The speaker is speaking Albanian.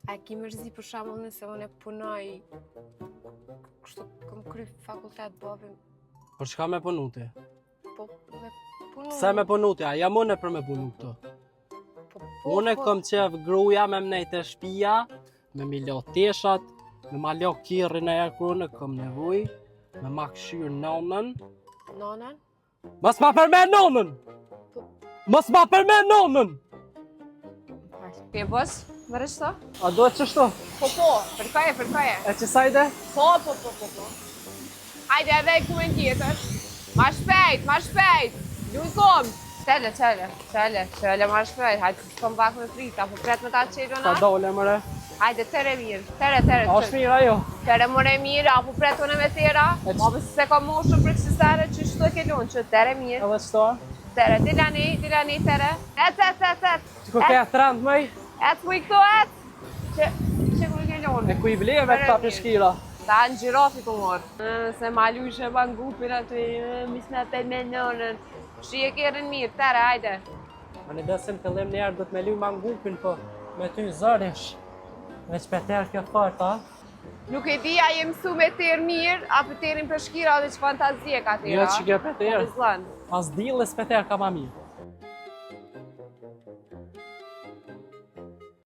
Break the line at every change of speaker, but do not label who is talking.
A ki mërzi për shembull nëse unë punoj, kështu kam kry fakultet babim,
Për çka me punu ti?
po me punu.
Pse me punu ti? A jam unë për me punu këtu? Unë
po,
kom qef gruja me mnejt e shpia, me mi lo teshat, me ma lo kirrin e kërë kom nevoj, me ma këshyr nonën.
Nonën?
Mos ma përmen nonën! Mos ma përmen nonën!
Ke bos, vërështo?
A duhet qështu?
Po, përkaje.
E që sajde?
Po. Hajde edhe e kumen tjetër. Ma shpejt. Lujkom. Qele, ma shpejt. Hajde, s'kom pak me frita, po pret me ta qelona.
Ta dole mëre.
Hajde, tere mirë. Tere.
A është mirë ajo?
Tere mëre mirë, apo pretone me tjera. Ma pësë se ka moshën për kësë sere, që shtu e ke lunë, që tere mirë.
Edhe qëto?
Tere, dilani, tere. Et.
Që ku ke e trend mëj?
Et ku i këto et. Që ku i ke lunë.
E ku i bleve këta pishkira?
Ta në gjirafi ku morë. Se ma lushe ban gupin aty, misna të me nonën. Shi e kjerën mirë, tere, hajde.
A në besim të lim njerë do të me lu mangupin, po me ty zërish. Veç për terë kjo fart, a?
Nuk e di a je mësu me terë mirë, apo terin për shkira dhe që fantazie ka tera.
Jo që kjo për terë.
Po,
As dilës për terë ka ma mirë.